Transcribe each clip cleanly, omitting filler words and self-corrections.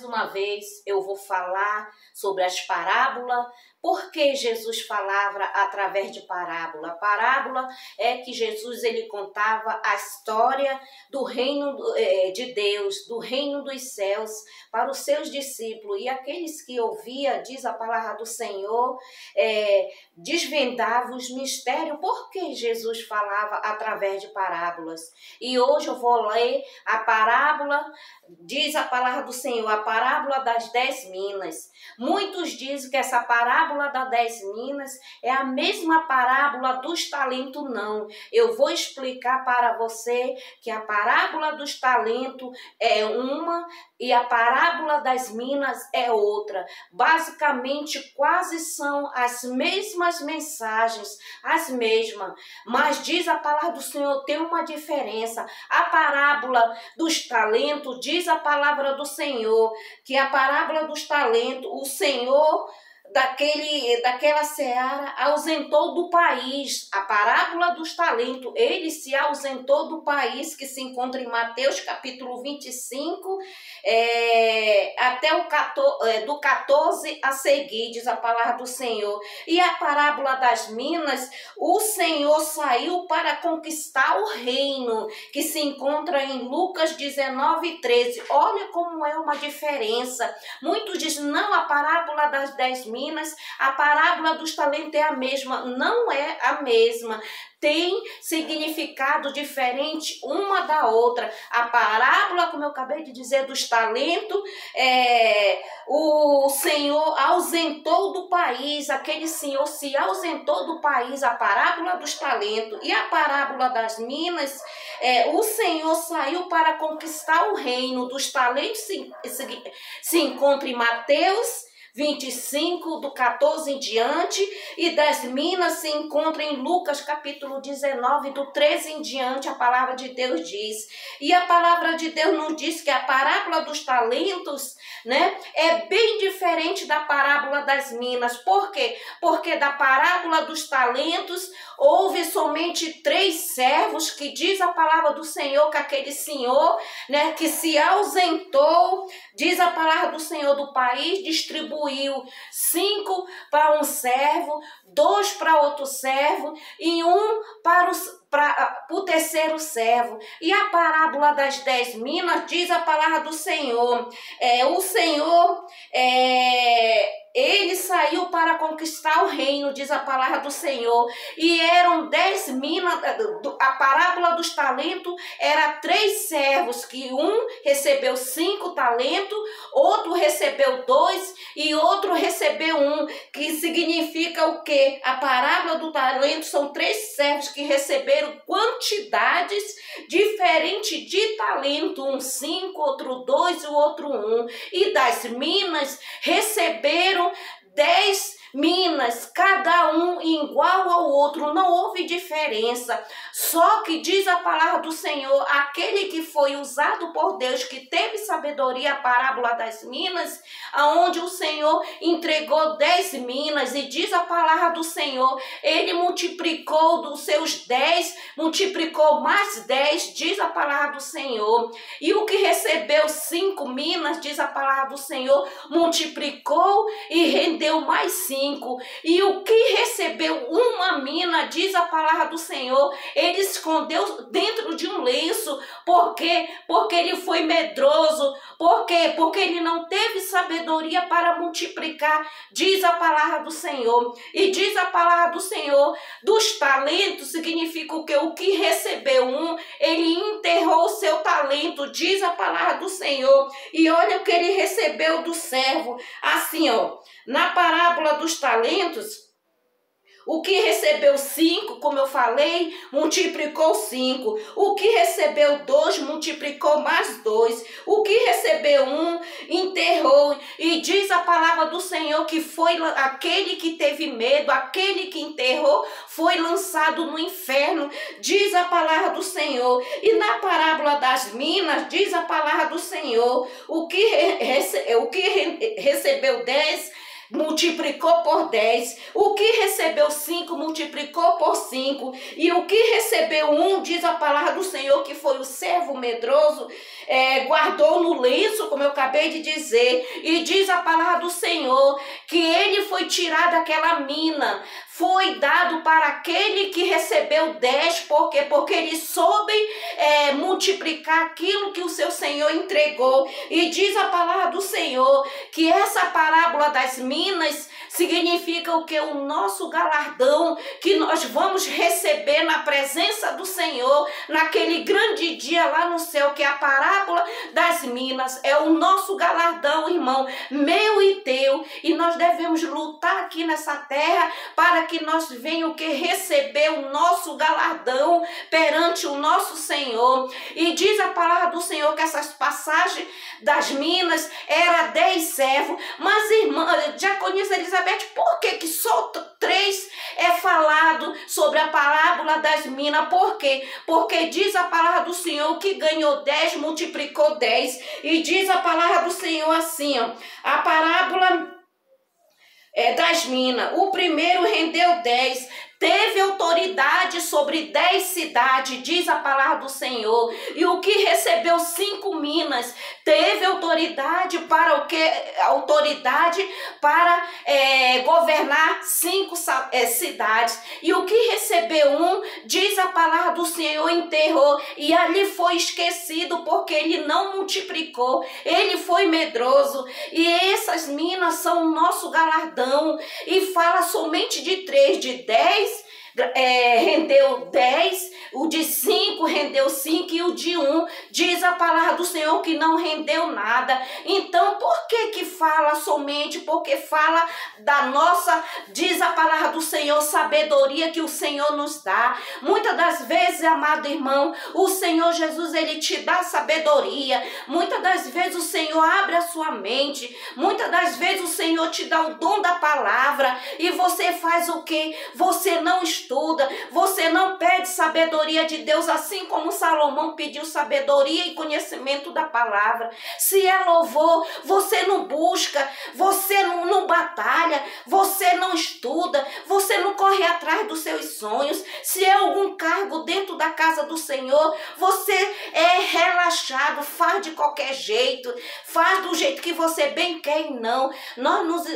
uma vez eu vou falar sobre as parábolas. Por que Jesus falava através de parábola? A parábola é que Jesus ele contava a história do reino de Deus, do reino dos céus, para os seus discípulos. E aqueles que ouviam, diz a palavra do Senhor, desvendavam os mistérios. Por que Jesus falava através de parábolas? E hoje eu vou ler a parábola, diz a palavra do Senhor, a parábola das 10 minas. Muitos dizem que essa parábola das 10 minas é a mesma parábola dos talentos. Não, eu vou explicar para você que a parábola dos talentos é uma e a parábola das minas é outra. Basicamente, quase são as mesmas mensagens, as mesmas, mas diz a palavra do Senhor, tem uma diferença. A parábola dos talentos, diz a palavra do Senhor, que a parábola dos talentos, o Senhor daquela seara ausentou do país. A parábola dos talentos, ele se ausentou do país, que se encontra em Mateus capítulo 25, até do 14 a seguir, diz a palavra do Senhor. E a parábola das minas, o Senhor saiu para conquistar o reino, que se encontra em Lucas 19:13. Olha como é uma diferença. Muitos dizem, não, a parábola das 10 minas, a parábola dos talentos é a mesma. Não é a mesma. Tem significado diferente uma da outra. A parábola, como eu acabei de dizer, dos talentos, o Senhor ausentou do país, aquele Senhor se ausentou do país, a parábola dos talentos. E a parábola das minas, o Senhor saiu para conquistar o reino. Dos talentos se encontra em Mateus 25, do 14 em diante, e das minas se encontra em Lucas capítulo 19, do 13 em diante, a palavra de Deus diz. E a palavra de Deus nos diz que a parábola dos talentos, né, é bem diferente da parábola das minas. Por quê? Porque da parábola dos talentos houve somente 3 servos, que diz a palavra do Senhor que aquele senhor, né, que se ausentou, diz a palavra do Senhor, do país, distribuiu 5 para um servo, 2 para outro servo e 1 para o terceiro servo. E a parábola das 10 minas diz a palavra do Senhor, o Senhor, ele saiu para conquistar o reino, diz a palavra do Senhor, e eram 10 minas. A parábola dos talentos era 3 servos, que um recebeu 5 talentos, outro recebeu 2 e outro recebeu 1, que significa o quê? A parábola do talento são 3 servos que receberam quantidades diferentes de talento, um 5, outro 2 e o outro 1. E das minas receberam 10 minas, cada um igual ao outro, não houve diferença. Só que diz a palavra do Senhor, aquele que foi usado por Deus, que teve sabedoria, a parábola das minas, aonde o Senhor entregou 10 minas, e diz a palavra do Senhor, ele multiplicou dos seus 10, multiplicou mais 10, diz a palavra do Senhor. E o que recebeu 5 minas, diz a palavra do Senhor, multiplicou e rendeu mais 5. E o que recebeu 1 mina, diz a palavra do Senhor, ele escondeu dentro de um lenço. Por quê? Porque ele foi medroso. Por quê? Porque ele não teve sabedoria para multiplicar, diz a palavra do Senhor. E diz a palavra do Senhor, dos talentos significa o quê? O que recebeu 1, ele enterrou o seu talento, diz a palavra do Senhor. E olha o que ele recebeu do servo, assim, ó, na parábola dos talentos, o que recebeu 5, como eu falei, multiplicou 5. O que recebeu 2, multiplicou mais 2. O que recebeu 1, enterrou. E diz a palavra do Senhor que foi aquele que teve medo, aquele que enterrou, foi lançado no inferno. Diz a palavra do Senhor. E na parábola das minas, diz a palavra do Senhor, o que recebeu 10, multiplicou por 10. O que recebeu 5, multiplicou por 5. E o que recebeu 1, diz a palavra do Senhor, que foi o servo medroso, guardou no lenço, como eu acabei de dizer. E diz a palavra do Senhor que ele foi tirado daquela mina, foi dado para aquele que recebeu 10, por quê? Porque ele soube multiplicar aquilo que o seu Senhor entregou. E diz a palavra do Senhor que essa parábola das minas significa o que? O nosso galardão que nós vamos receber na presença do Senhor naquele grande dia lá no céu, que é a parábola das minas. É o nosso galardão, irmão, meu e teu. E nós devemos lutar aqui nessa terra para que nós venhamos o que? Receber o nosso galardão perante o nosso Senhor. E diz a palavra do Senhor que essas passagens das minas era 10 servos. Mas, irmã, diaconisa Elizabeth, por que só 3 é falado sobre a parábola das minas? Por quê? Porque diz a palavra do Senhor que ganhou 10, multiplicou 10. E diz a palavra do Senhor assim, ó, a parábola das minas. O primeiro rendeu 10, teve autoridade sobre 10 cidades, diz a palavra do Senhor. E o que recebeu 5 minas, teve autoridade para o que? Autoridade para governar 5 cidades. E o que recebeu 1, diz a palavra do Senhor, enterrou. E ali foi esquecido, porque ele não multiplicou, ele foi medroso. E essas minas são o nosso galardão. E fala somente de 3, de 10 rendeu 10, o de 5 rendeu 5 e o de 1 diz a palavra do Senhor que não rendeu nada. Então, por que fala somente? Porque fala da nossa, diz a palavra do Senhor, sabedoria que o Senhor nos dá. Muitas das vezes, amado irmão, o Senhor Jesus, ele te dá sabedoria. Muitas das vezes o Senhor abre a sua mente. Muitas das vezes o Senhor te dá o dom da palavra e você faz o quê? Você não estuda, você não pede sabedoria de Deus, assim como Salomão pediu sabedoria e conhecimento da palavra. Se é louvor, você não busca, você não batalha, você não estuda, você não corre atrás dos seus sonhos. Se é algum cargo dentro da casa do Senhor, você é relaxado, faz de qualquer jeito, faz do jeito que você bem quer e não. Nós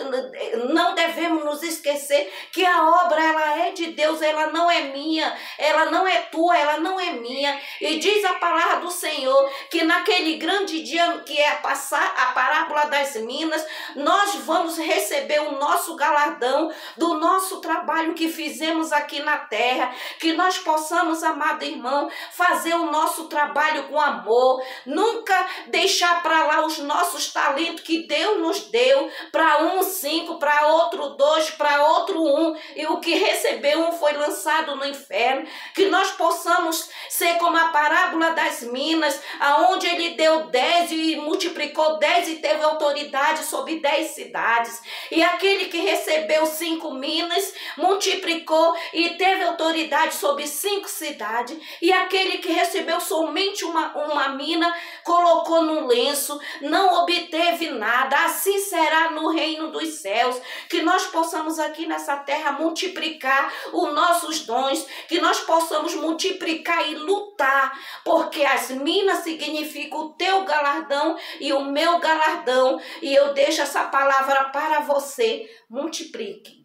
não devemos nos esquecer que a obra, ela é de Deus, ela não é minha, ela não é tua, ela não é minha. E diz a palavra do Senhor que naquele grande dia que é passar a parábola das minas, nós vamos receber o nosso galardão do nosso trabalho que fizemos aqui na terra. Que nós possamos, amado irmão, fazer o nosso trabalho com amor, nunca deixar para lá os nossos talentos que Deus nos deu, para um 5, para outro 2, para outro 1, e o que recebeu 1 foi lançado no inferno. Que nós possamos ser como a parábola das minas, aonde ele deu 10 e multiplicou 10 e teve autoridade sobre 10 cidades. E aquele que recebeu 5 minas, multiplicou e teve autoridade sobre 5 cidades. E aquele que recebeu somente uma mina, colocou no lenço, não obteve nada. Assim será no reino dos céus. Que nós possamos aqui nessa terra multiplicar os nossos dons, que nós possamos multiplicar e lutar, porque as minas significam o teu galardão e o meu galardão. E eu deixo essa palavra para você: multiplique.